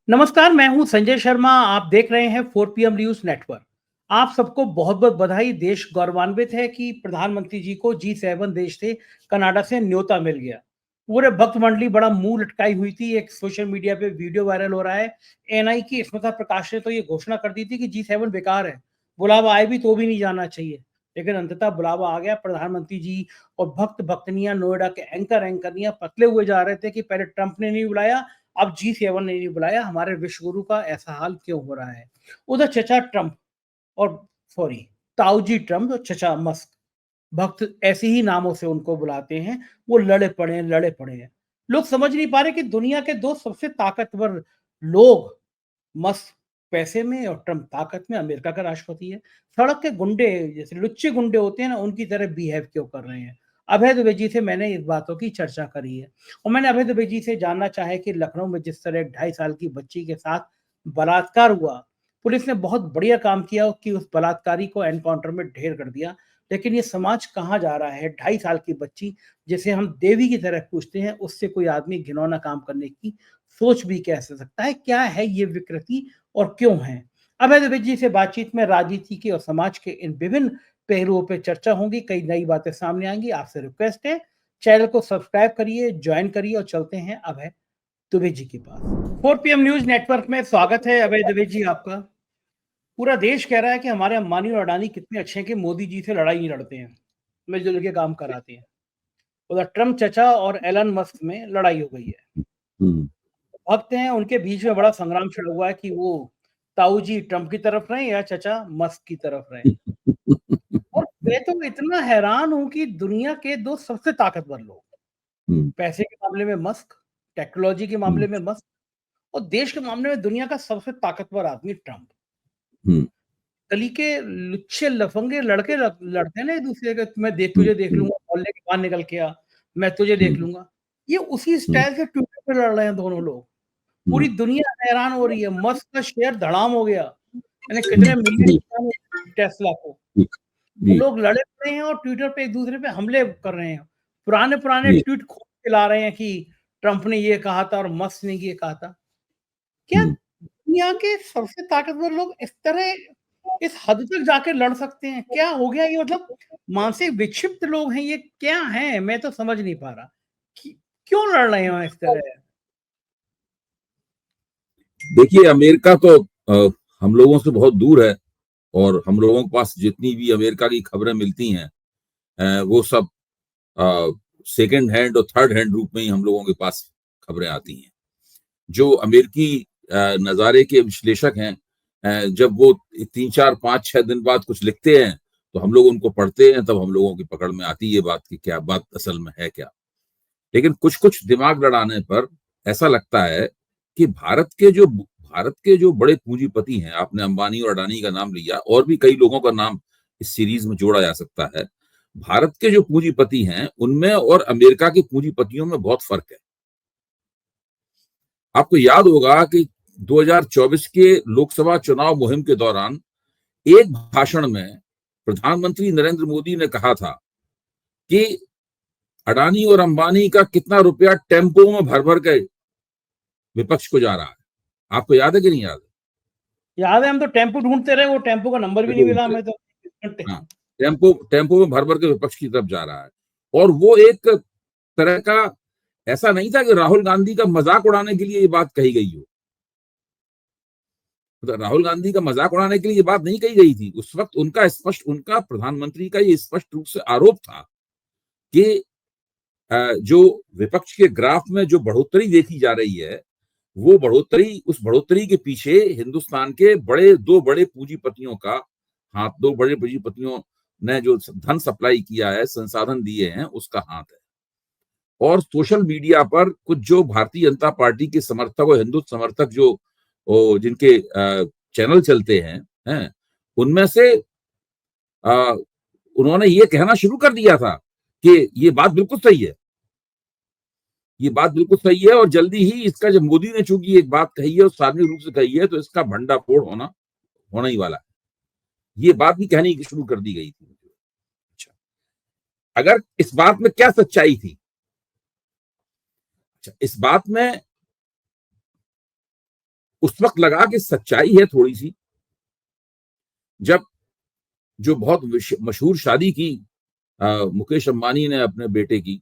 नमस्कार, मैं हूं संजय शर्मा। आप देख रहे हैं 4 PM न्यूज नेटवर्क। आप सबको बहुत बहुत बधाई। देश गौरवान्वित है कि प्रधानमंत्री जी को G7 देश से कनाडा से न्योता मिल गया। पूरे भक्त मंडली बड़ा मुंह लटकाई हुई थी। एक सोशल मीडिया पे वीडियो वायरल हो रहा है। एनआई की स्मिता प्रकाश ने तो ये घोषणा कर दी थी कि G7 बेकार है, बुलावा आए भी तो भी नहीं जाना चाहिए। लेकिन अंततः बुलावा आ गया। प्रधानमंत्री जी और भक्त भक्तनियां, नोएडा के एंकरियां पतले हुए जा रहे थे कि पहले ट्रंप ने नहीं बुलाया, अब G7 ने नहीं बुलाया, हमारे विश्व गुरु का ऐसा हाल क्यों हो रहा है। उधर चचा ट्रंप और सॉरी ताऊजी ट्रंप और चचा मस्क, भक्त ऐसे ही नामों से उनको बुलाते हैं, वो लड़े पड़े हैं। लोग समझ नहीं पा रहे कि दुनिया के दो सबसे ताकतवर लोग, मस्क पैसे में और ट्रंप ताकत में, अमेरिका का राष्ट्रपति है, सड़क के गुंडे जैसे लुच्चे गुंडे होते हैं ना, उनकी तरह बिहेव क्यों कर रहे हैं। अभय दुबे जी से मैंने इस बातों की चर्चा करी है और मैंने अभय दुबे जी से जानना चाहा है कि लखनऊ में जिस तरह 2.5 साल की बच्ची के साथ बलात्कार हुआ, पुलिस ने बहुत बढ़िया काम किया कि उस बलात्कारी को एनकाउंटर में ढेर कर दिया। लेकिन ये समाज कहाँ जा रहा है। 2.5 साल की बच्ची जिसे हम देवी की तरह पूछते हैं, उससे कोई आदमी घिनौना काम करने की सोच भी कैसे सकता है। क्या है ये विकृति और क्यों है। अभय दुबे जी से बातचीत में राजनीति के और समाज के इन विभिन्न पहलुओं पर चर्चा होगी। कई नई बातें सामने आएंगी। आपसे रिक्वेस्ट है, चैनल को सब्सक्राइब करिए, ज्वाइन करिए और चलते हैं अभय दुबे जी के पास। 4 PM न्यूज नेटवर्क में स्वागत है अभय दुबे जी आपका। पूरा देश कह रहा है कि हमारे अंबानी और अडानी कितने अच्छे हैं कि मोदी जी से लड़ाई नहीं लड़ते हैं, मिलजुल के काम कराते हैं। उधर ट्रम्प चचा और एलन मस्क में लड़ाई हो गई है। हम्म। भक्त हैं, उनके बीच में बड़ा संग्राम छिड़ा हुआ है कि वो ताऊ जी ट्रम्प की तरफ रहें या चचा मस्क की तरफ रहें। और मैं तो इतना हैरान हूं कि दुनिया के दो सबसे ताकतवर लोग, हम्म। पैसे के मामले में मस्क, टेक्नोलॉजी के मामले में मस्क, और देश के मामले में दुनिया का सबसे ताकतवर आदमी ट्रम्प। हम्म। गली के लुच्चे लफंगे लड़के लड़ते हैं ना एक दूसरे के, मैं देख तुझे देख लूंगा, मोहल्ले के बाहर निकल के आ, मैं तुझे देख लूंगा। ये उसी स्टाइल से ट्विटर पे लड़ रहे हैं दोनों लोग। पूरी दुनिया हैरान हो रही है। मस्क का शेयर धड़ाम हो गया, यानी कितने मिलियन टेस्ला को। वो लोग लड़े पड़े हैं और ट्विटर पे एक दूसरे पे हमले कर रहे हैं। पुराने पुराने ट्वीट खोल के ला रहे हैं कि ट्रंप ने ये कहा था और मस्क ने ये कहा था। क्या दुनिया के सबसे ताकतवर लोग इस तरह इस हद तक जाके लड़ सकते हैं? क्या हो गया ये, मतलब मानसिक विक्षिप्त लोग हैं ये, क्या हैं? मैं तो समझ नहीं पा रहा कि क्यों लड़ रहे हैं इस तरह। देखिए, अमेरिका तो हम लोगों से बहुत दूर है और हम लोगों के पास जितनी भी अमेरिका की खबरें मिलती हैं वो सब सेकंड हैंड और थर्ड हैंड रूप में ही हम लोगों के पास खबरें आती हैं। जो अमेरिकी नज़ारे के विश्लेषक हैं, जब वो 3, 4, 5, 6 दिन बाद कुछ लिखते हैं तो हम लोग उनको पढ़ते हैं, तब हम लोगों की पकड़ में आती है ये बात कि क्या बात असल में है क्या। लेकिन कुछ कुछ दिमाग लड़ाने पर ऐसा लगता है कि भारत के जो बड़े पूंजीपति हैं, आपने अंबानी और अडानी का नाम लिया, और भी कई लोगों का नाम इस सीरीज में जोड़ा जा सकता है। भारत के जो पूंजीपति हैं उनमें और अमेरिका के पूंजीपतियों में बहुत फर्क है। आपको याद होगा कि 2024 के लोकसभा चुनाव मुहिम के दौरान एक भाषण में प्रधानमंत्री नरेंद्र मोदी ने कहा था कि अडानी और अंबानी का कितना रुपया टेम्पो में भर भर के विपक्ष को जा रहा है। आपको याद है कि नहीं याद है? याद है, हम तो टेम्पो ढूंढते रहे, वो टेम्पो का नंबर भी नहीं मिला हमें तो। हाँ, टेम्पो में भर भर के विपक्ष की तरफ जा रहा है। और वो एक तरह का, ऐसा नहीं था कि राहुल गांधी का मजाक उड़ाने के लिए ये बात कही गई हो। तो राहुल गांधी का मजाक उड़ाने के लिए ये बात नहीं कही गई थी। उस वक्त उनका प्रधानमंत्री का ये स्पष्ट रूप से आरोप था कि जो विपक्ष के ग्राफ में जो बढ़ोतरी देखी जा रही है, वो उस बढ़ोतरी के पीछे हिंदुस्तान के दो बड़े पूंजीपतियों का हाथ, दो बड़े पूंजीपतियों ने जो धन सप्लाई किया है, संसाधन दिए हैं, उसका हाथ है। और सोशल मीडिया पर कुछ जो भारतीय जनता पार्टी के समर्थक और हिंदू समर्थक जो जिनके चैनल चलते हैं, उनमें से उन्होंने ये कहना शुरू कर दिया था कि ये बात बिल्कुल सही है, ये बात बिल्कुल सही है, और जल्दी ही इसका, जब मोदी ने चूंकि एक बात कही है और सार्वजनिक रूप से कही है, तो इसका भंडाफोड़ होना ही वाला है। ये बात भी कहनी शुरू कर दी गई थी। अच्छा, अगर इस बात में क्या सच्चाई थी? अच्छा, इस बात में उस वक्त लगा कि सच्चाई है थोड़ी सी, जब जो बहुत मशहूर शादी की मुकेश अंबानी ने अपने बेटे की,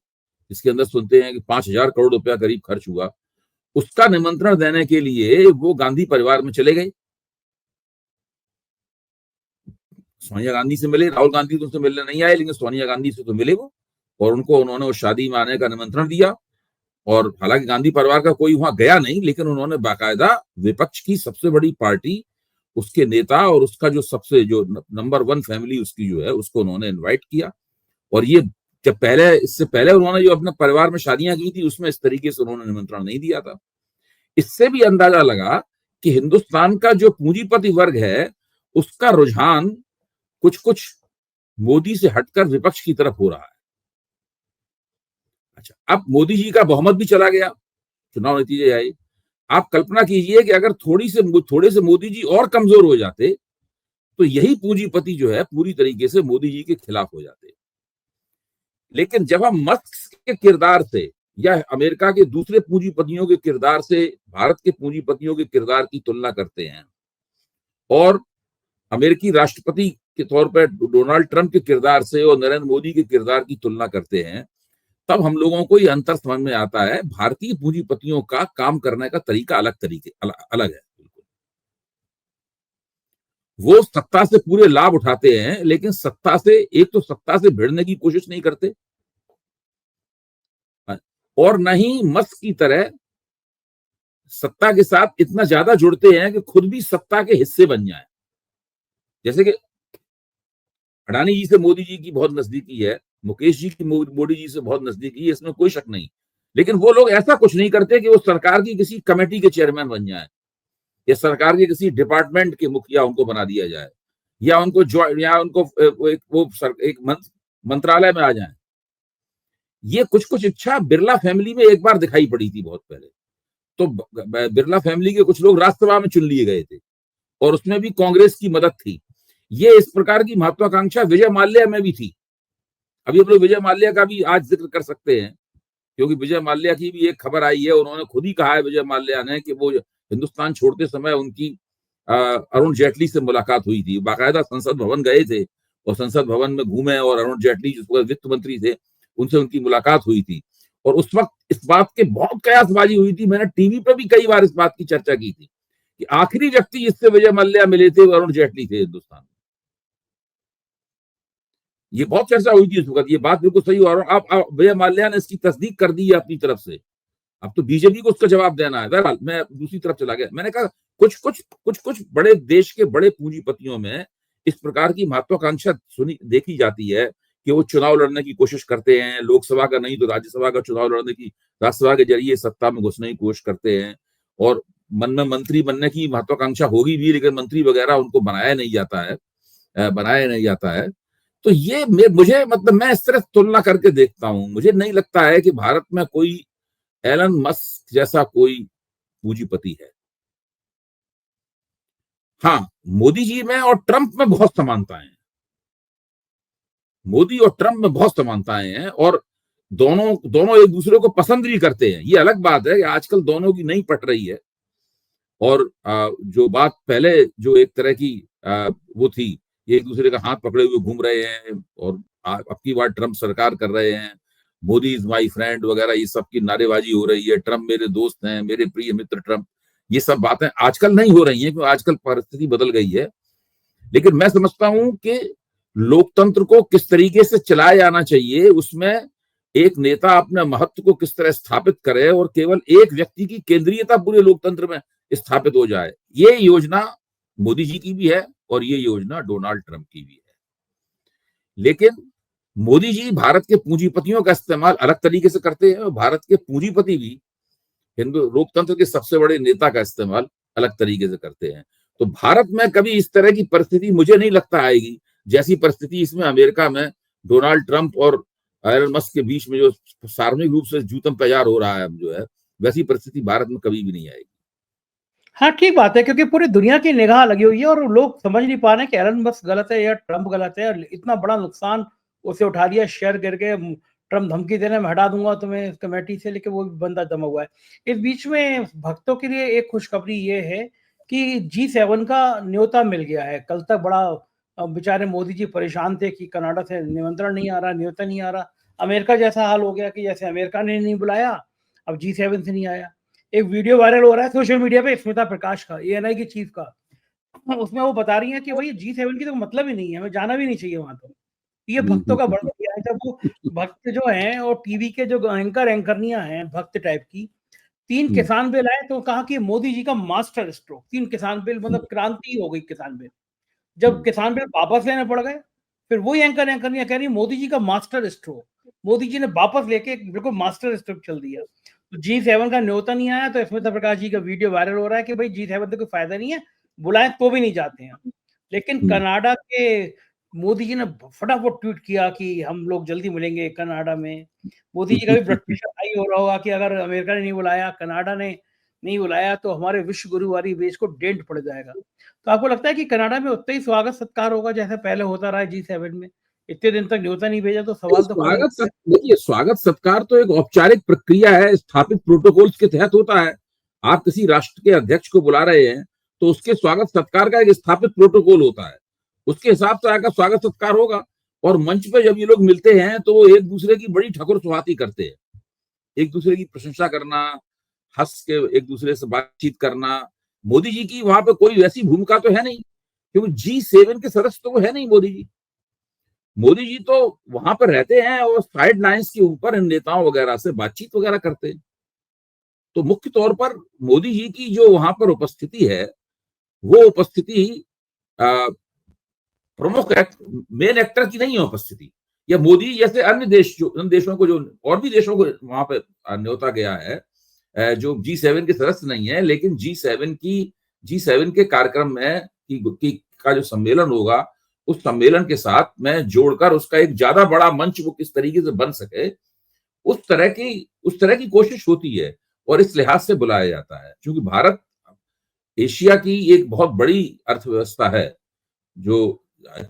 इसके अंदर सुनते हैं कि 5,000 करोड़ रुपया करीब खर्च हुआ, उसका निमंत्रण देने के लिए वो गांधी परिवार में चले गए। सोनिया गांधी से मिले, राहुल गांधी तो उनसे मिलने नहीं आए, लेकिन सोनिया गांधी से तो मिले वो, और उन्होंने उस शादी में आने का निमंत्रण दिया। और हालांकि गांधी परिवार का कोई वहां गया नहीं, लेकिन उन्होंने बाकायदा विपक्ष की सबसे बड़ी पार्टी, उसके नेता और उसका जो सबसे जो नंबर 1 फैमिली उसकी जो है, उसको उन्होंने इनवाइट किया। और ये जब इससे पहले उन्होंने जो अपने परिवार में शादियां की थी, उसमें इस तरीके से उन्होंने निमंत्रण नहीं दिया था। इससे भी अंदाजा लगा कि हिंदुस्तान का जो पूंजीपति वर्ग है, उसका रुझान कुछ कुछ मोदी से हटकर विपक्ष की तरफ हो रहा है। अच्छा, अब मोदी जी का बहुमत भी चला गया, चुनाव नतीजे आए। आप कल्पना कीजिए कि अगर थोड़े से मोदी जी और कमजोर हो जाते, तो यही पूंजीपति जो है पूरी तरीके से मोदी जी के खिलाफ हो जाते। लेकिन जब हम मस्क के किरदार से या अमेरिका के दूसरे पूंजीपतियों के किरदार से भारत के पूंजीपतियों के किरदार की तुलना करते हैं, और अमेरिकी राष्ट्रपति के तौर पर डोनाल्ड ट्रंप के किरदार से और नरेंद्र मोदी के किरदार की तुलना करते हैं, तब हम लोगों को ये अंतर समझ में आता है, भारतीय पूंजीपतियों का काम करने का तरीका अलग है। वो सत्ता से पूरे लाभ उठाते हैं, लेकिन सत्ता से भिड़ने की कोशिश नहीं करते, और न ही मस्क की तरह सत्ता के साथ इतना ज्यादा जुड़ते हैं कि खुद भी सत्ता के हिस्से बन जाए। जैसे कि अडानी जी से मोदी जी की बहुत नजदीकी है, मुकेश जी की मोदी जी से बहुत नजदीकी है, इसमें कोई शक नहीं। लेकिन वो लोग ऐसा कुछ नहीं करते कि वो सरकार की किसी कमेटी के चेयरमैन बन जाए, या सरकार के किसी डिपार्टमेंट के मुखिया उनको बना दिया जाए, या उनको एक मंत्रालय में आ जाए। ये कुछ इच्छा बिरला फैमिली में एक बार दिखाई पड़ी थी बहुत पहले। तो बिरला फैमिली के कुछ लोग राज्यसभा में चुन लिए गए थे, और उसमें भी कांग्रेस की मदद थी। ये इस प्रकार की महत्वाकांक्षा विजय माल्या में भी थी। अभी हम लोग विजय माल्या का भी आज जिक्र कर सकते हैं, क्योंकि विजय माल्या की भी एक खबर आई है। उन्होंने खुद ही कहा है, विजय माल्या ने, कि वो हिंदुस्तान छोड़ते समय उनकी अरुण जेटली से मुलाकात हुई थी। बाकायदा संसद भवन गए थे और संसद भवन में घूमे, और अरुण जेटली जो वित्त मंत्री थे, उनसे उनकी मुलाकात हुई थी। और उस वक्त इस बात के बहुत कयासबाजी हुई थी। मैंने टीवी पे भी कई बार इस बात की चर्चा की थी कि आखिरी व्यक्ति जिससे विजय माल्या मिले थे वो अरुण जेटली थे हिंदुस्तान में। ये बहुत चर्चा हुई थी उस वक्त, ये बात बिल्कुल सही। और अब विजय माल्या ने इसकी तस्दीक कर दी है अपनी तरफ से। अब तो बीजेपी को उसका जवाब देना है। बहरहाल मैं दूसरी तरफ चला गया। मैंने कहा कुछ बड़े देश के बड़े पूंजीपतियों में इस प्रकार की महत्वाकांक्षा देखी जाती है कि वो चुनाव लड़ने की कोशिश करते हैं, लोकसभा का नहीं तो राज्यसभा का चुनाव लड़ने की, राज्यसभा के जरिए सत्ता में घुसने की कोशिश करते हैं, और मन में मंत्री बनने की महत्वाकांक्षा होगी भी, लेकिन मंत्री वगैरह उनको बनाया नहीं जाता है। तो ये मुझे मतलब मैं इस तरह तुलना करके देखता हूं। मुझे नहीं लगता है कि भारत में कोई एलन मस्क जैसा कोई पूंजीपति है। हाँ, मोदी जी में और ट्रंप में बहुत समानताएं हैं। मोदी और ट्रंप में बहुत समानताएं हैं, और दोनों एक दूसरे को पसंद भी करते हैं। ये अलग बात है कि आजकल दोनों की नहीं पट रही है। और जो बात पहले जो एक तरह की वो थी, एक दूसरे का हाथ पकड़े हुए घूम रहे हैं, और अब की बार ट्रंप सरकार कर रहे हैं, मोदी इज माई फ्रेंड वगैरह, ये सब की नारेबाजी हो रही है, ट्रंप मेरे दोस्त हैं, मेरे प्रिय मित्र ट्रंप, ये सब बातें आजकल नहीं हो रही हैं, क्योंकि आजकल परिस्थिति बदल गई है। लेकिन मैं समझता हूं कि लोकतंत्र को किस तरीके से चलाया जाना चाहिए, उसमें एक नेता अपने महत्व को किस तरह स्थापित करे, और केवल एक व्यक्ति की केंद्रीयता पूरे लोकतंत्र में स्थापित हो जाए। ये योजना मोदी जी की भी है, और ये योजना डोनाल्ड ट्रंप की भी है। लेकिन मोदी जी भारत के पूंजीपतियों का इस्तेमाल अलग तरीके से करते हैं, और भारत के पूंजीपति भी हिंदू लोकतंत्र के सबसे बड़े नेता का इस्तेमाल अलग तरीके से करते हैं। तो भारत में कभी इस तरह की परिस्थिति मुझे नहीं लगता आएगी, जैसी परिस्थिति इसमें अमेरिका में डोनाल्ड ट्रंप और एलन मस्क के बीच में जो सार्वजनिक रूप से जूतम तैयार हो रहा है जो है, वैसी परिस्थिति भारत में कभी भी नहीं आएगी। हाँ, ठीक बात है, क्योंकि पूरी दुनिया की निगाह लगी हुई है, और लोग समझ नहीं पा रहे हैं कि एलन मस्क गलत है या ट्रंप गलत है। इतना बड़ा नुकसान उसे उठा दिया, शेयर गिर गए, ट्रम्प धमकी दे रहे हैं मैं हटा दूंगा तुम्हें इस कमेटी से, लेकिन वो भी बंदा जमा हुआ है। इस बीच में भक्तों के लिए एक खुशखबरी ये है कि G7 का न्योता मिल गया है। कल तक बड़ा बेचारे मोदी जी परेशान थे कि कनाडा से निमंत्रण नहीं आ रहा, न्योता नहीं आ रहा। अमेरिका जैसा हाल हो गया कि जैसे अमेरिका ने नहीं बुलाया, अब G7 से नहीं आया। एक वीडियो वायरल हो रहा है सोशल मीडिया पे स्मिता प्रकाश का, ANI की चीफ का। उसमें वो बता रही हैं कि भाई G7 की तो मतलब ही नहीं है, हमें जाना भी नहीं चाहिए वहां। तो ये भक्तों का बड़ा दिया है। जब वो भक्त जो हैं और टीवी के जो एंकरनियां हैं भक्त टाइप की, 3 किसान बिल आए तो कहा कि मोदी जी का मास्टर स्ट्रोक। 3 किसान बिल मतलब क्रांति हो गई किसान बिल। जब किसान बिल वापस लेने पड़ गए, फिर वही एंकरनियां कह रही मोदी जी का मास्टर स्ट्रोक। मोदी जी ने वापस लेके बिल्कुल मास्टर स्ट्रोक चल दिया। तो G7 का न्योता नहीं आया, तो स्मिता प्रकाश जी का वीडियो वायरल हो रहा है कि भाई G7 से कोई फायदा नहीं है, बुलाएं तो भी नहीं जाते हैं। लेकिन कनाडा के मोदी जी ने फटाफट ट्वीट किया कि हम लोग जल्दी मिलेंगे कनाडा में। मोदी जी का भी ब्लड प्रेशर हाई हो रहा होगा कि अगर अमेरिका ने नहीं बुलाया, कनाडा ने नहीं बुलाया, तो हमारे विश्व गुरुवारी देश को डेंट पड़ जाएगा। तो आपको लगता है कि कनाडा में उतना ही स्वागत सत्कार होगा जैसे पहले होता रहा है G7 में? इतने दिन तक न्योता नहीं भेजा तो सवाल तो खड़ा ही होता है। देखिए, स्वागत सत्कार तो एक औपचारिक प्रक्रिया है, स्थापित प्रोटोकॉल्स के तहत होता है। आप किसी राष्ट्र के अध्यक्ष को बुला रहे हैं तो उसके स्वागत सत्कार का एक स्थापित प्रोटोकॉल होता है, उसके हिसाब से आकर स्वागत सत्कार होगा। और मंच पे जब ये लोग मिलते हैं तो वो एक दूसरे की बड़ी ठकुर सुहाती करते हैं, एक दूसरे की प्रशंसा करना, हंस के एक दूसरे से बातचीत करना। मोदी जी की वहां पे कोई वैसी भूमिका तो है नहीं, क्योंकि G7 के सदस्य तो वो है नहीं मोदी जी। मोदी जी तो वहां पर रहते हैं और साइड लाइंस के ऊपर इन नेताओं वगैरह से बातचीत वगैरह करते हैं। तो मुख्य तौर पर मोदी जी की जो वहां पर उपस्थिति है, वो उपस्थिति प्रमुख मेन एक्टर की नहीं है उपस्थिति। या मोदी जैसे अन्य देशों को, जो और भी देशों को वहां पर न्योता गया है, जो G7 के सदस्य नहीं है, लेकिन G7 के कार्यक्रम में का जो सम्मेलन होगा, उस सम्मेलन के साथ में जोड़कर उसका एक ज्यादा बड़ा मंच वो किस तरीके से बन सके, उस तरह की कोशिश होती है और इस लिहाज से बुलाया जाता है। क्योंकि भारत एशिया की एक बहुत बड़ी अर्थव्यवस्था है, जो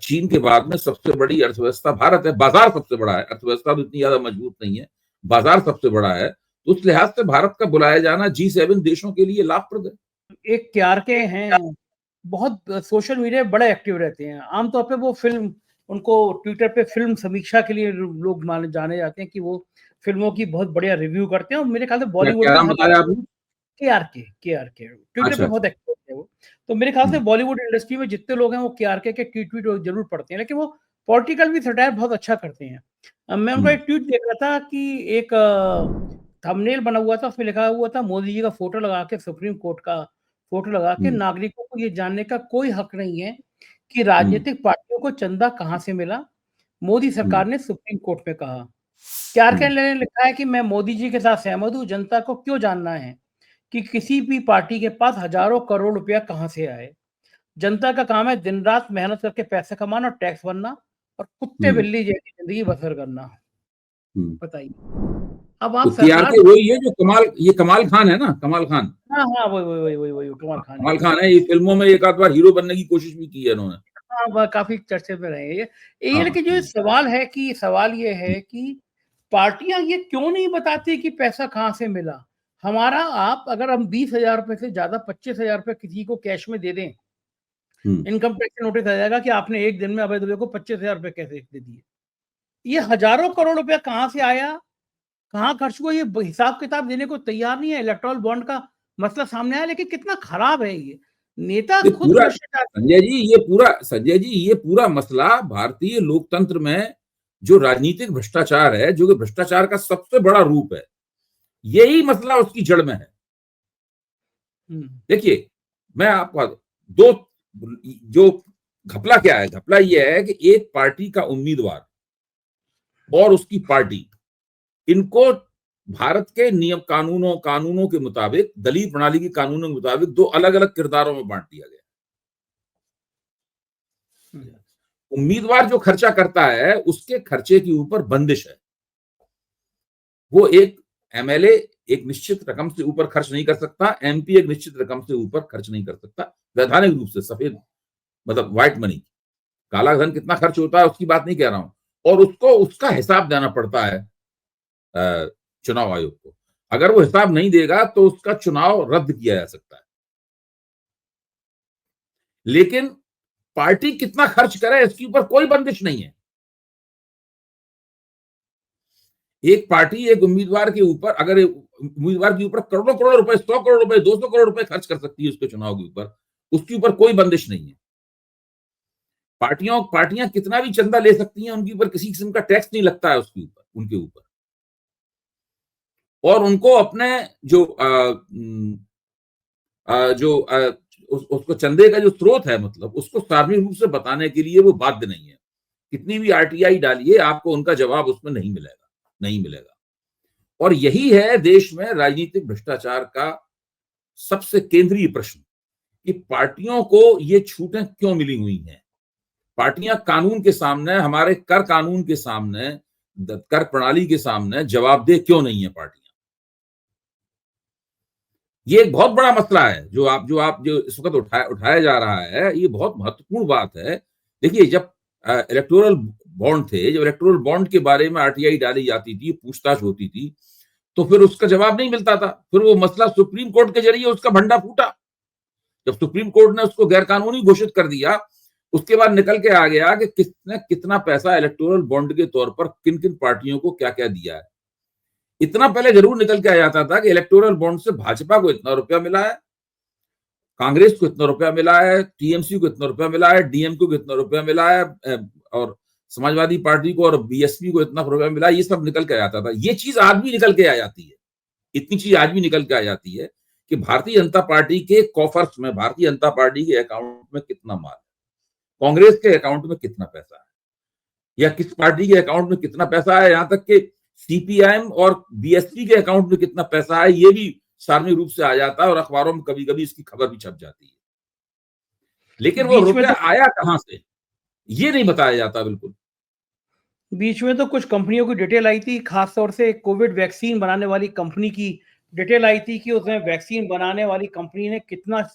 चीन के बाद में सबसे बड़ी अर्थव्यवस्था भारत है। बाजार सबसे बड़ा है, अर्थव्यवस्था तो इतनी ज्यादा मजबूत नहीं है, बाजार सबसे बड़ा है। तो उस लिहाज से भारत का बुलाया जाना G7 देशों के लिए लाभप्रद है। एक KRK हैं, बहुत सोशल मीडिया बड़े एक्टिव रहते हैं। आमतौर पे वो फिल्म, उनको ट्विटर पे फिल्म समीक्षा के लिए लोग जाने जाते हैं कि वो फिल्मों की बहुत बढ़िया रिव्यू करते हैं। और मेरे ख्याल से बॉलीवुड क्या में नाम बताया आपने? KRK ट्विटर पे अच्छा, बहुत एक्टिव है वो। तो मेरे ख्याल से बॉलीवुड इंडस्ट्री में जितने लोग हैं वो KRK के ट्वीट जरूर पढ़ते हैं, लेकिन वो पॉलिटिकल भी सटायर बहुत अच्छा करते हैं। मैं उनका एक ट्वीट देख रहा था कि एक थंबनेल बना हुआ था, उसमें लिखा हुआ था मोदी जी का फोटो लगा के, सुप्रीम कोर्ट का फोटो लगा के, नागरिकों को ये जानने का कोई हक नहीं है कि राजनीतिक पार्टियों को चंदा कहां से मिला, मोदी सरकार ने सुप्रीम कोर्ट में कहा। KRK ने लिखा है कि मैं मोदी जी के साथ सहमत हूं, जनता को क्यों जानना है कि किसी भी पार्टी के पास हजारों करोड़ रुपया कहां से आए। जनता का काम है दिन रात मेहनत करके पैसे कमाना और टैक्स भरना और कुत्ते बिल्ली जैसी जिंदगी बसर करना। बताइए, अब तो आप सरकार, KRK वही है जो ये कमाल खान है ना, कमाल खान। हाँ हाँ वही कमाल खान है। कमाल खान है, ये फिल्मों में एक आध बार हीरो बनने की कोशिश भी की है इन्होंने। हाँ, वह काफी चर्चे में रहे हैं ये। हाँ, लेकिन जो सवाल ये है कि पार्टियां ये क्यों नहीं बताती कि पैसा कहाँ से मिला। हमारा आप अगर हम 20,000 रुपए से ज्यादा 25,000 रुपए किसी को कैश में दे दें, इनकम टैक्स नोटिस आ जाएगा कि आपने एक दिन में अभय दुबे को 25,000 रुपए कैसे दे दिए। ये हजारों करोड़ रुपया कहाँ से आया, कहाँ खर्च हुआ, ये हिसाब किताब देने को तैयार नहीं है। इलेक्टोरल बॉन्ड का मसला सामने आया, लेकिन कितना खराब है ये। नेता खुद पूरा भ्रष्टाचार। संजय जी, ये पूरा मसला भारतीय लोकतंत्र में जो राजनीतिक भ्रष्टाचार है, जो कि भ्रष्टाचार का सबसे बड़ा रूप है, यही मसला उसकी जड़ में है। देखिए, मैं आपको दो, जो घपला क्या है, घपला यह है कि एक पार्टी का उम्मीदवार और उसकी पार्टी, इनको भारत के नियम कानूनों के मुताबिक, दलीय प्रणाली की कानूनों के मुताबिक दो अलग अलग किरदारों में बांट दिया गया। उम्मीदवार जो खर्चा करता है उसके खर्चे के ऊपर बंदिश है। वो एक MLA एक निश्चित रकम से ऊपर खर्च नहीं कर सकता, MP एक निश्चित रकम से ऊपर खर्च नहीं कर सकता, वैधानिक रूप से, सफेद मतलब व्हाइट मनी। काला धन कितना खर्च होता है उसकी बात नहीं कह रहा हूं, और उसको उसका हिसाब देना पड़ता है चुनाव आयोग को। अगर वो हिसाब नहीं देगा तो उसका चुनाव रद्द किया जा सकता है। लेकिन पार्टी कितना खर्च करे इसके ऊपर कोई बंदिश नहीं है। एक पार्टी एक उम्मीदवार के ऊपर, अगर उम्मीदवार के ऊपर करोड़ों करोड़ रुपए, 100 करोड़ रुपए, 200 करोड़ रुपए खर्च कर सकती है उसके चुनाव के ऊपर, उसके ऊपर कोई बंदिश नहीं है। पार्टियां कितना भी चंदा ले सकती हैं, उनके ऊपर किसी किस्म का टैक्स नहीं लगता है उनके ऊपर। और उनको अपने उसको चंदे का जो स्रोत है, मतलब उसको सार्वजनिक रूप से बताने के लिए वो बाध्य नहीं है। कितनी भी आरटीआई डालिए, आपको उनका जवाब उसमें नहीं मिलेगा। और यही है देश में राजनीतिक भ्रष्टाचार का सबसे केंद्रीय प्रश्न, कि पार्टियों को ये छूटें क्यों मिली हुई हैं। पार्टियां कानून के सामने, हमारे कर कानून के सामने, कर प्रणाली के सामने जवाबदेह क्यों नहीं है पार्टियां। ये एक बहुत बड़ा मसला है जो इस वक्त उठाया जा रहा है। ये बहुत महत्वपूर्ण बात है। देखिए, जब इलेक्टोरल बॉन्ड थे, जब इलेक्टोरल बॉन्ड के बारे में आरटीआई डाली जाती थी, पूछताछ होती थी, तो फिर उसका जवाब नहीं मिलता था। फिर वो मसला सुप्रीम कोर्ट के जरिए उसका भंडा फूटा। जब सुप्रीम कोर्ट ने उसको गैरकानूनी घोषित कर दिया, उसके बाद निकल के आ गया कि किसने कितना पैसा इलेक्टोरल बॉन्ड के तौर पर किन किन पार्टियों को क्या क्या दिया है। इतना पहले जरूर निकल के आ जाता था कि इलेक्टोरल बॉन्ड से भाजपा को इतना रुपया मिला है, कांग्रेस को इतना रुपया मिला है, टीएमसी को इतना रुपया मिला है, डीएमके को इतना रुपया मिला है, और समाजवादी पार्टी को और बीएसपी को इतना रुपया मिला। ये सब निकल के आ जाता था। ये चीज आज भी निकल के आ जाती है। इतनी चीज आज भी निकल के आ जाती है कि भारतीय जनता पार्टी के कॉफर्स में, भारतीय जनता पार्टी के अकाउंट में कितना माल है, कांग्रेस के अकाउंट में कितना पैसा है, या किस पार्टी के अकाउंट में कितना पैसा है, यहां तक कि सीपीआईएम और बीएसपी के अकाउंट में कितना पैसा है, ये भी सार्वजनिक रूप से आ जाता है और अखबारों में कभी कभी इसकी खबर भी छप जाती है। लेकिन वो रुपया आया कहां से, ये नहीं बताया जाता बिल्कुल। बीच में तो कुछ कंपनियों की डिटेल आई थी, खासतौर से कोविड वैक्सीन बनाने वाली कंपनी की डिटेल आई थी कि उसमें वैक्सीन बनाने वाली कंपनी ने कितना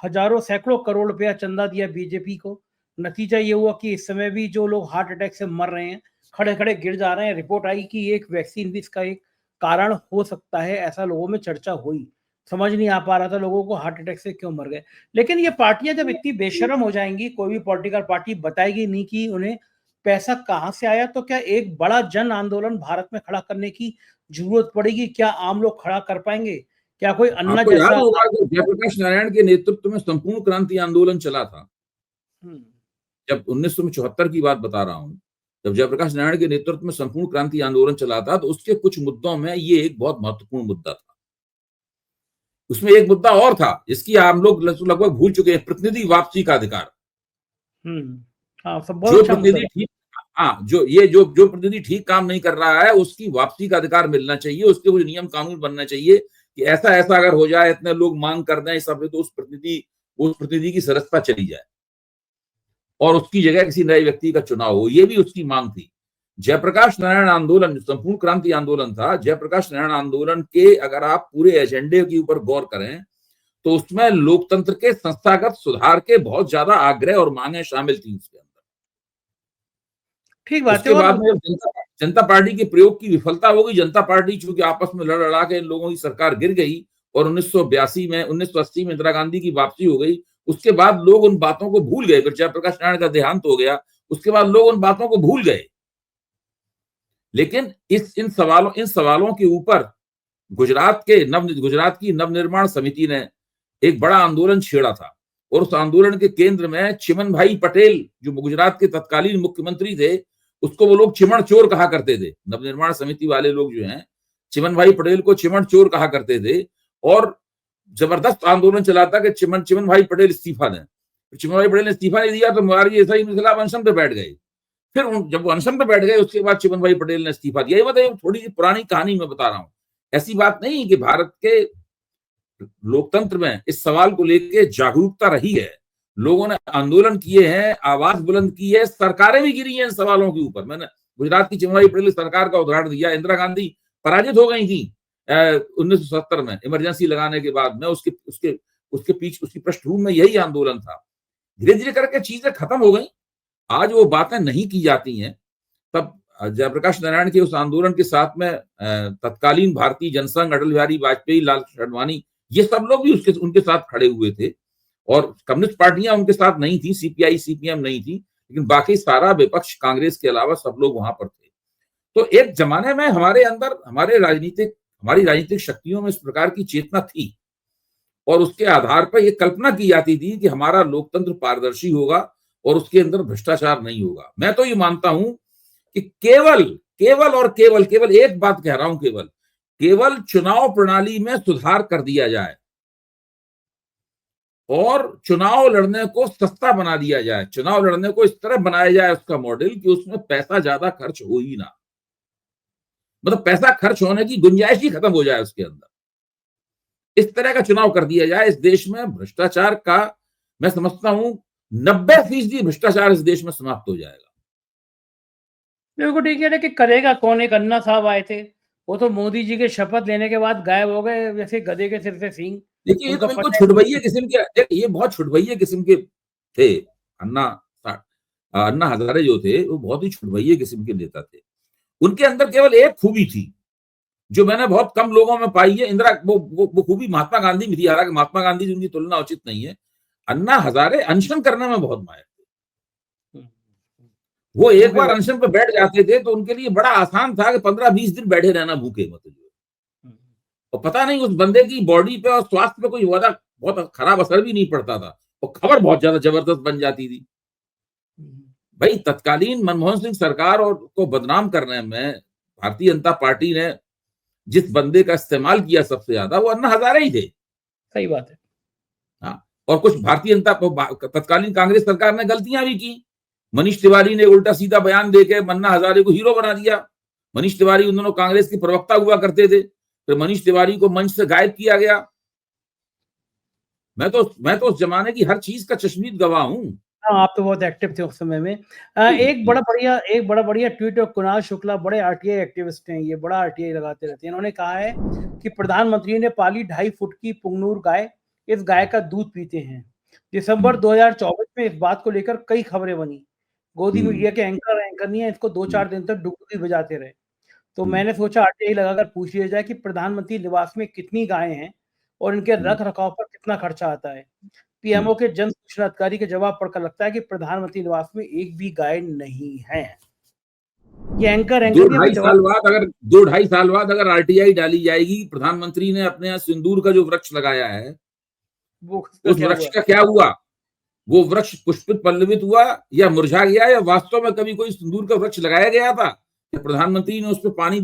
हजारों सैकड़ों करोड़ रुपया चंदा दिया बीजेपी को। नतीजा ये हुआ कि इस समय भी जो लोग हार्ट अटैक से मर रहे हैं, खड़े खड़े गिर जा रहे हैं। रिपोर्ट आई कि एक वैक्सीन भी इसका एक कारण हो सकता है, ऐसा लोगों में चर्चा हुई। समझ नहीं आ पा रहा था लोगों को हार्ट अटैक से क्यों मर गए। लेकिन ये पार्टियां जब इतनी बेशर्म हो जाएंगी, कोई भी पॉलिटिकल पार्टी बताएगी नहीं कि उन्हें पैसा कहां से आया, तो क्या एक बड़ा जन आंदोलन भारत में खड़ा करने की जरूरत पड़ेगी? क्या आम लोग खड़ा कर पाएंगे? क्या कोई अन्ना आपको याद जैसा होगा कि जयप्रकाश नारायण के नेतृत्व में संपूर्ण क्रांति आंदोलन चला था। जब 1974 की बात बता रहा हूं, जब जयप्रकाश नारायण के नेतृत्व में संपूर्ण क्रांति आंदोलन चला था, तो उसके कुछ मुद्दों में ये एक बहुत महत्वपूर्ण मुद्दा था। उसमें एक मुद्दा और था जिसकी आप लोग लगभग भूल चुके हैं, प्रतिनिधि वापसी का अधिकार। जो प्रतिनिधि ठीक जो प्रतिनिधि ठीक काम नहीं कर रहा है, उसकी वापसी का अधिकार मिलना चाहिए। उसके कुछ नियम कानून बनना चाहिए कि ऐसा ऐसा अगर हो जाए, इतने लोग मांग कर दें सब, तो उस प्रतिनिधि की सदस्यता चली जाए और उसकी जगह किसी नए व्यक्ति का चुनाव हो। ये भी उसकी मांग थी। जयप्रकाश नारायण आंदोलन, संपूर्ण क्रांति आंदोलन था, जयप्रकाश नारायण आंदोलन के अगर आप पूरे एजेंडे के ऊपर गौर करें तो उसमें लोकतंत्र के संस्थागत सुधार के बहुत ज्यादा आग्रह और मांगे शामिल थी उसके अंदर। ठीक बात है। उसके बाद में जनता पार्टी के प्रयोग की विफलता हो गई। जनता पार्टी चूंकि आपस में लड़ लड़ा के इन लोगों की सरकार गिर गई और 1980 में इंदिरा गांधी की वापसी हो गई। उसके बाद लोग उन बातों को भूल गए। फिर जयप्रकाश नारायण का देहांत हो गया, उसके बाद लोग उन बातों को भूल गए। लेकिन इन सवालों के ऊपर गुजरात की नवनिर्माण समिति ने एक बड़ा आंदोलन छेड़ा था और उस आंदोलन के केंद्र में चिमन भाई पटेल, जो गुजरात के तत्कालीन मुख्यमंत्री थे, उसको वो लोग चिमन चोर कहा करते थे। नवनिर्माण समिति वाले लोग जो हैं, चिमन भाई पटेल को चिमन चोर कहा करते थे और जबरदस्त आंदोलन चला था कि चिमन भाई पटेल इस्तीफा दें। चिमन भाई पटेल ने इस्तीफा नहीं दिया तो मुरारजी देसाई उनके खिलाफ अनशन पे बैठ गए। फिर जब वो अनशन पे बैठ गए, उसके बाद चिमन भाई पटेल ने इस्तीफा दिया। ये मतलब थोड़ी सी पुरानी कहानी मैं बता रहा हूँ। ऐसी बात नहीं कि भारत के लोकतंत्र में इस सवाल को लेकर जागरूकता रही है, लोगों ने आंदोलन किए हैं, आवाज बुलंद की है, सरकारें भी गिरी हैं इन सवालों के ऊपर। मैंने गुजरात की चिमन भाई पटेल सरकार का उदाहरण दिया। इंदिरा गांधी पराजित हो गई थी 1970 में इमरजेंसी लगाने के बाद में। उसके पीछे उसकी पृष्ठभूमि में यही आंदोलन था। धीरे धीरे करके चीजें खत्म हो गई। आज वो बातें नहीं की जाती हैं। तब जयप्रकाश नारायण के उस आंदोलन के साथ में तत्कालीन भारतीय जनसंघ, अटल बिहारी वाजपेयी, लाल अडवाणी, ये सब लोग भी उनके साथ खड़े हुए थे। और कम्युनिस्ट पार्टियां उनके साथ नहीं थी, सीपीआई सीपीएम नहीं थी, लेकिन बाकी सारा विपक्ष कांग्रेस के अलावा सब लोग वहां पर थे। तो एक जमाने में हमारे अंदर हमारी राजनीतिक शक्तियों में इस प्रकार की चेतना थी, और उसके आधार पर यह कल्पना की जाती थी कि हमारा लोकतंत्र पारदर्शी होगा और उसके अंदर भ्रष्टाचार नहीं होगा। मैं तो ये मानता हूं कि केवल एक बात कह रहा हूं, केवल चुनाव प्रणाली में सुधार कर दिया जाए और चुनाव लड़ने को सस्ता बना दिया जाए, चुनाव लड़ने को इस तरह बनाया जाए उसका मॉडल कि उसमें पैसा ज्यादा खर्च हो ही ना, मतलब पैसा खर्च होने की गुंजाइश ही खत्म हो जाए उसके अंदर। इस तरह का चुनाव कर दिया जाए। इस देश में भ्रष्टाचार का, मैं समझता हूं 90% भ्रष्टाचार इस देश में समाप्त हो जाएगा। बिल्कुल ठीक है, लेकिन करेगा कौन? एक अन्ना साहब आए थे, वो तो मोदी जी के शपथ लेने के बाद गायब हो गए, जैसे गधे के सिर से सींग। देखिए, ये तो उनका बिल्कुल पता छुटभइये किस्म के, ये बहुत छुटभइये किस्म के थे। अन्ना हजारे जो थे वो बहुत ही छुटभइये किस्म के नेता थे। उनके अंदर केवल एक खूबी थी जो मैंने बहुत कम लोगों में पाई है। इंदिरा वो खूबी महात्मा गांधी में थी, हालांकि महात्मा गांधी जी उनकी तुलना उचित नहीं है। अन्ना हजारे अनशन करने में बहुत माहिर थे। वो एक बार अनशन पे बैठ जाते थे तो उनके लिए बड़ा आसान था कि 15-20 दिन बैठे रहना भूखे, मतलब। और पता नहीं उस बंदे की बॉडी पे और स्वास्थ्य पे कोई बहुत खराब असर भी नहीं पड़ता था, और खबर बहुत ज्यादा जबरदस्त बन जाती थी। भाई, तत्कालीन मनमोहन सिंह सरकार और को बदनाम करने में भारतीय जनता पार्टी ने जिस बंदे का इस्तेमाल किया सबसे ज्यादा, वो अन्ना हजारे ही थे। सही बात है। हाँ, और कुछ भारतीय जनता तत्कालीन कांग्रेस सरकार ने गलतियां भी की। मनीष तिवारी ने उल्टा सीधा बयान देके अन्ना हजारे को हीरो बना दिया। मनीष तिवारी उन दोनों कांग्रेस के प्रवक्ता हुआ करते थे, फिर मनीष तिवारी को मंच से गायब किया गया। मैं तो उस जमाने की हर चीज का चश्मीद गवाह हूं। हाँ, आप तो बहुत एक्टिव थे उस समय में। एक बड़ा बढ़िया ट्वीट है, कुणाल शुक्ला बड़े आरटीआई एक्टिविस्ट हैं, ये बड़ा आरटीआई लगाते रहते हैं। इन्होंने कहा है कि प्रधानमंत्री ने पाली 2.5 फुट की पुंगनूर गाय, इस गाय का दूध पीते हैं। दिसंबर 2024 में इस बात को लेकर कई खबरें बनी। गोदी मीडिया के एंकर नहीं है, इसको 2-4 दिन तक डुगडुगी बजाते रहे। तो मैंने सोचा आरटीआई लगाकर पूछ लिया जाए कि प्रधानमंत्री निवास में कितनी गायें हैं और इनके रख रखाव पर कितना खर्चा आता है। पीएमओ के जन सूचना अधिकारी के जवाब पढ़कर लगता है कि प्रधानमंत्री निवास में एक भी गाय नहीं है। ये एंकर दो नहीं, ढाई साल बाद अगर आरटीआई डाली जाएगी, प्रधानमंत्री ने अपने यहाँ सिंदूर का जो वृक्ष लगाया है, उस वृक्ष का क्या हुआ? वो वृक्ष पुष्पित पल्लवित हुआ या मुरझा गया, या वास्तव में कभी कोई सिंदूर का वृक्ष लगाया गया था? प्रधानमंत्री ने उस पर पानी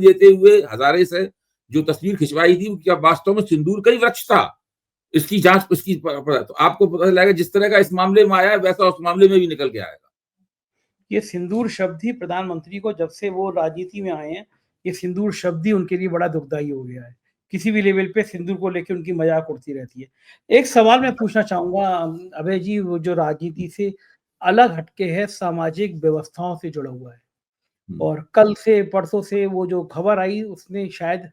देते हुए हजारे से जो तस्वीर खिंचवाई थी, क्या वास्तव में सिंदूर का ही वृक्ष था? इसकी जांच तो आपको पता लगेगा। जिस तरह का इस मामले में आया है, वैसा उस मामले में भी निकल के आएगा। ये सिंदूर शब्द ही प्रधानमंत्री को, जब से वो राजनीति में आए हैं, ये सिंदूर शब्द ही उनके लिए बड़ा दुखदाई हो गया है। किसी भी लेवल पे सिंदूर को लेकर उनकी मजाक उड़ती रहती है। एक सवाल मैं पूछना चाहूंगा अभय जी, वो जो राजनीति से अलग हटके है, सामाजिक व्यवस्थाओं से जुड़ा हुआ है, और कल से परसों से वो जो खबर आई उसने शायद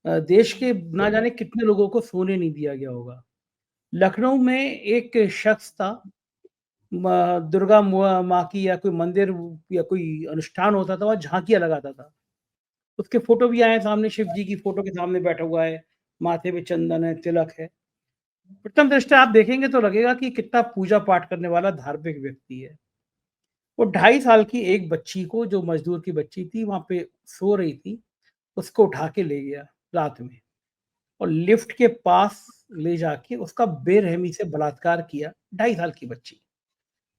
देश के ना जाने कितने लोगों को सोने नहीं दिया गया होगा। लखनऊ में एक शख्स था, दुर्गा माँ की या कोई मंदिर या कोई अनुष्ठान होता था, वहाँ झांकियाँ लगाता था। उसके फोटो भी आए सामने, शिव जी की फोटो के सामने बैठा हुआ है, माथे पे चंदन है, तिलक है। प्रथम दृष्टया आप देखेंगे तो लगेगा कि कितना पूजा पाठ करने वाला धार्मिक व्यक्ति है। वो 2.5 साल की एक बच्ची को, जो मजदूर की बच्ची थी, वहां पे सो रही थी, उसको उठा के ले गया रात में, और लिफ्ट के पास ले जाके उसका बेरहमी से बलात्कार किया। 2.5 साल की बच्ची,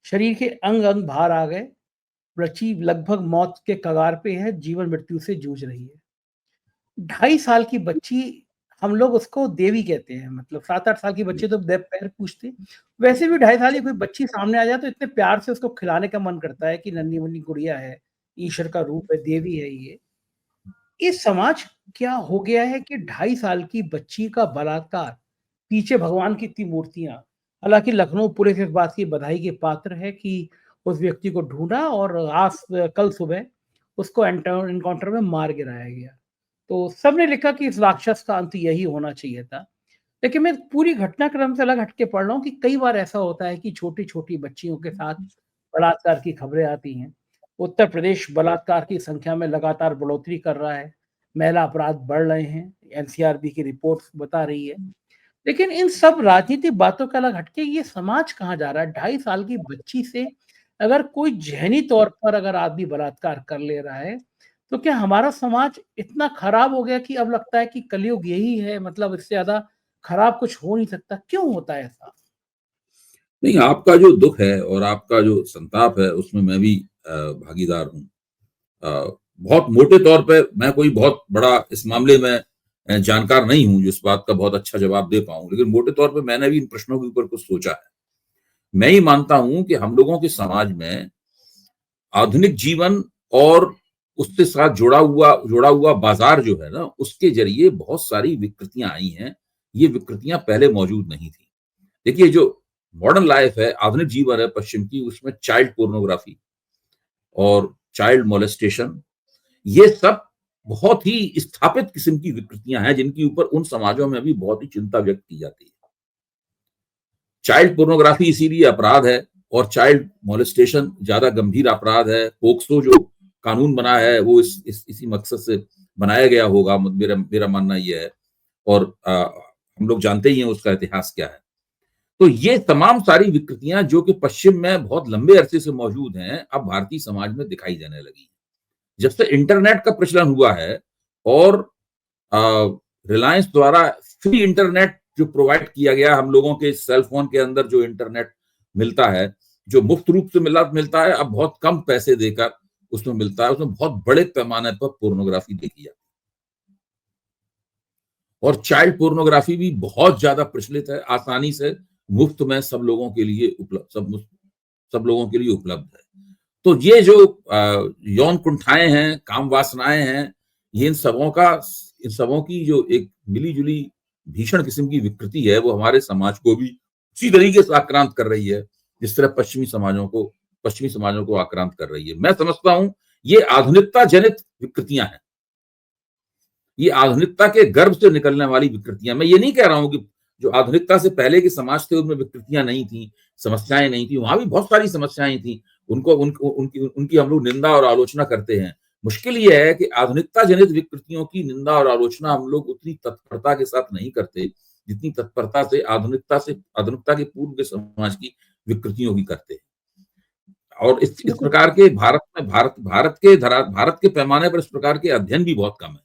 शरीर के अंग अंग बाहर आ गए, बच्ची लगभग मौत के कगार पे है, जीवन मृत्यु से जूझ रही है। 2.5 साल की बच्ची, हम लोग उसको देवी कहते हैं, मतलब 7-8 साल की बच्ची तो पैर पूछते, वैसे भी 2.5 साल की कोई बच्ची सामने आ जाए तो इतने प्यार से उसको खिलाने का मन करता है कि नन्ही मुन्नी गुड़िया है, ईश्वर का रूप है, देवी है ये समाज क्या हो गया है कि 2.5 साल की बच्ची का बलात्कार, पीछे भगवान की इतनी मूर्तियां। हालांकि लखनऊ पुलिस इस बात की बधाई के पात्र है कि उस व्यक्ति को ढूंढा और आज कल सुबह उसको एनकाउंटर में मार गिराया गया। तो सबने लिखा कि इस राक्षस का अंत यही होना चाहिए था। लेकिन मैं पूरी घटनाक्रम से अलग हटके पढ़ रहा हूँ कि कई बार ऐसा होता है कि छोटी छोटी बच्चियों के साथ बलात्कार की खबरें आती हैं। उत्तर प्रदेश बलात्कार की संख्या में लगातार बढ़ोतरी कर रहा है, महिला अपराध बढ़ रहे हैं, एनसीआरबी की रिपोर्ट बता रही है। लेकिन इन सब राजनीतिक बातों का अलग हटके ये समाज कहाँ जा रहा है? 2.5 साल की बच्ची से अगर कोई ज़हनी तौर पर अगर आदमी बलात्कार कर ले रहा है, तो क्या हमारा समाज इतना खराब हो गया कि अब लगता है कि कलयुग यही है, मतलब इससे ज़्यादा खराब कुछ हो नहीं सकता? क्यों होता है ऐसा? नहीं, आपका जो दुख है और आपका जो संताप है उसमें मैं भी भागीदार हूँ। बहुत मोटे तौर पे मैं कोई बहुत बड़ा इस मामले में जानकार नहीं हूँ जो इस बात का बहुत अच्छा जवाब दे पाऊँ, लेकिन मोटे तौर पे मैंने भी इन प्रश्नों के ऊपर कुछ सोचा है। मैं ये मानता हूँ कि हम लोगों के समाज में आधुनिक जीवन और उसके साथ जुड़ा हुआ बाजार जो है ना, उसके ज़रिए बहुत सारी विकृतियाँ आई हैं। ये विकृतियाँ पहले मौजूद नहीं थी। देखिए, जो मॉडर्न लाइफ है, आधुनिक जीवन है पश्चिम की, उसमें चाइल्ड पोर्नोग्राफी और चाइल्ड मोलेस्टेशन, ये सब बहुत ही स्थापित किस्म की विकृतियां हैं जिनके ऊपर उन समाजों में भी बहुत ही चिंता व्यक्त की जाती है। चाइल्ड पोर्नोग्राफी इसीलिए अपराध है और चाइल्ड मोलेस्टेशन ज्यादा गंभीर अपराध है। पोक्सो जो कानून बना है वो इसी मकसद से बनाया गया होगा, मेरा मेरा मानना यह है। और हम लोग जानते ही हैं उसका इतिहास क्या है। तो ये तमाम सारी विकृतियां जो कि पश्चिम में बहुत लंबे अरसे से मौजूद हैं, अब भारतीय समाज में दिखाई देने लगी। जब से इंटरनेट का प्रचलन हुआ है और रिलायंस द्वारा फ्री इंटरनेट जो प्रोवाइड किया गया, हम लोगों के सेल फोन के अंदर जो इंटरनेट मिलता है, जो मुफ्त रूप से मिलता है, अब बहुत कम पैसे देकर उसमें मिलता है। उसमें बहुत बड़े पैमाने पर पोर्नोग्राफी देखी जाती है और चाइल्ड पोर्नोग्राफी भी बहुत ज्यादा प्रचलित है, आसानी से मुफ्त में सब लोगों के लिए उपलब्ध है। तो ये जो यौन कुंठाएं हैं, काम वासनाएं हैं, ये इन सबों की जो एक मिली-जुली भीषण किस्म की विकृति है, वो हमारे समाज को भी उसी तरीके से आक्रांत कर रही है, जिस तरह पश्चिमी समाजों को आक्रांत कर रही है। मैं समझता हूँ, ये आधुनिकता जनित विकृतियां हैं। ये आधुनिकता के गर्भ से निकलने वाली विकृतियां। मैं ये नहीं कह रहा हूं कि जो आधुनिकता से पहले के समाज थे उनमें विकृतियां नहीं थी, समस्याएं नहीं थी, वहां भी बहुत सारी समस्याएं थी। उनकी हम लोग निंदा और आलोचना करते हैं। मुश्किल ये है कि आधुनिकता जनित विकृतियों की निंदा और आलोचना हम लोग उतनी तत्परता के साथ नहीं करते, जितनी तत्परता से आधुनिकता के पूर्व के समाज की विकृतियों की करते हैं। और इस बिल्कुल, प्रकार के भारत के पैमाने पर इस प्रकार के अध्ययन भी बहुत कम है।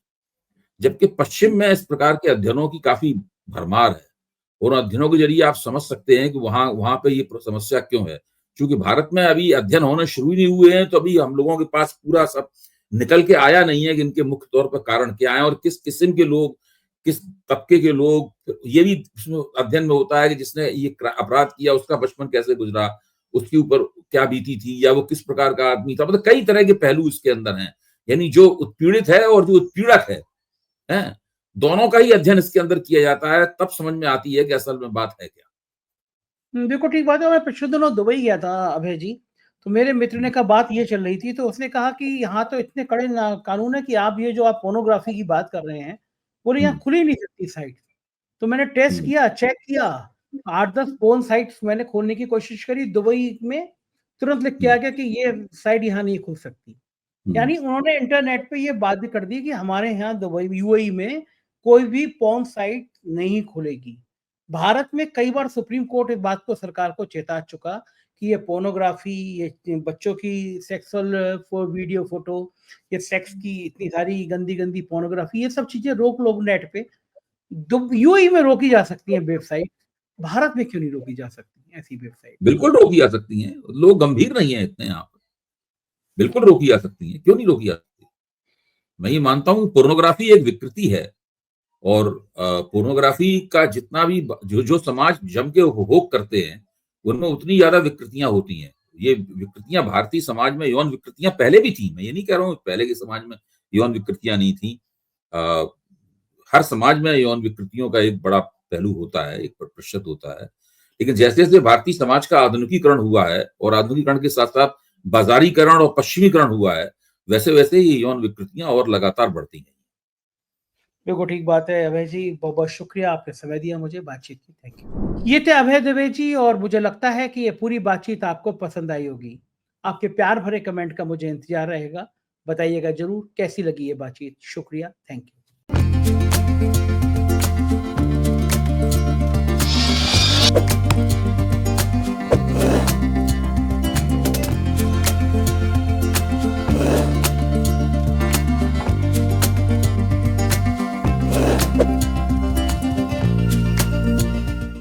जबकि पश्चिम में इस प्रकार के अध्ययनों की काफी भरमार है और अध्ययनों के जरिए आप समझ सकते हैं कि वहां वहां पे ये समस्या क्यों है। क्योंकि भारत में अभी अध्ययन होने शुरू ही नहीं हुए हैं, तो अभी हम लोगों के पास पूरा सब निकल के आया नहीं है कि इनके मुख्य तौर पर कारण क्या है और किस किस्म के लोग, किस तबके के लोग। ये भी अध्ययन में होता है कि जिसने ये अपराध किया उसका बचपन कैसे गुजरा, उसके ऊपर क्या बीती थी, या वो किस प्रकार का आदमी था। मतलब कई तरह के पहलू इसके अंदर हैं। यानी जो उत्पीड़ित है और जो उत्पीड़क है, दोनों का ही अध्ययन इसके अंदर किया जाता है, तब समझ में आती है कि असल में बात है क्या। बिल्कुल ठीक बात है। मैं पिछले दिनों दुबई गया था अभय जी, तो मेरे मित्र ने कहा बात ये चल रही थी, तो उसने कहा कि यहाँ तो इतने कड़े कानून है कि आप पोर्नोग्राफी की बात कर रहे हैं, बोले यहाँ हम्म, खुल ही नहीं सकती साइट। तो मैंने टेस्ट हम्म, किया, चेक किया, 8-10 पोर्न साइट्स मैंने खोलने की कोशिश करी दुबई में, तुरंत लिख के आ हम्म, गया कि ये साइट यहाँ नहीं खुल सकती। हम्म, यानी उन्होंने इंटरनेट पे ये बात भी कर दी कि हमारे यहाँ दुबई यूएई में कोई भी पोर्न साइट नहीं खुलेगी। भारत में कई बार सुप्रीम कोर्ट इस बात को सरकार को चेता चुका कि ये पोर्नोग्राफी, ये बच्चों की सेक्सुअल वीडियो फोटो, ये सेक्स की इतनी सारी गंदी-गंदी पोर्नोग्राफी, ये सब चीज़ें रोक लो नेट पे। यूएई में रोकी जा सकती है वेबसाइट, भारत में क्यों नहीं रोकी जा सकती ऐसी वेबसाइट? बिल्कुल रोकी जा सकती हैं। लोग गंभीर नहीं है इतने यहाँ पर। बिल्कुल रोकी जा सकती हैं, क्यों नहीं रोकी जा सकती। मैं ये मानता हूँ पोर्नोग्राफी एक विकृति है और पोर्नोग्राफी का जितना भी जो जो समाज जम के उपभोग करते हैं, उनमें उतनी ज्यादा विकृतियां होती हैं। ये विकृतियां भारतीय समाज में, यौन विकृतियां पहले भी थी। मैं ये नहीं कह रहा हूँ पहले के समाज में यौन विकृतियां नहीं थी। अ, हर समाज में यौन विकृतियों का एक बड़ा पहलू होता है, एक प्रतिशत होता है। लेकिन जैसे जैसे भारतीय समाज का आधुनिकीकरण हुआ है और आधुनिकीकरण के साथ साथ बाजारीकरण और पश्चिमीकरण हुआ है, वैसे वैसे ये यौन विकृतियां और लगातार बढ़ती हैं। बिल्कुल ठीक बात है अभय जी, बहुत-बहुत शुक्रिया आपने समय दिया मुझे बातचीत की। Thank you. ये थे अभय द्विवेदी और मुझे लगता है कि ये पूरी बातचीत आपको पसंद आई होगी। आपके प्यार भरे कमेंट का मुझे इंतजार रहेगा। बताइएगा जरूर कैसी लगी ये बातचीत। शुक्रिया, थैंक यू।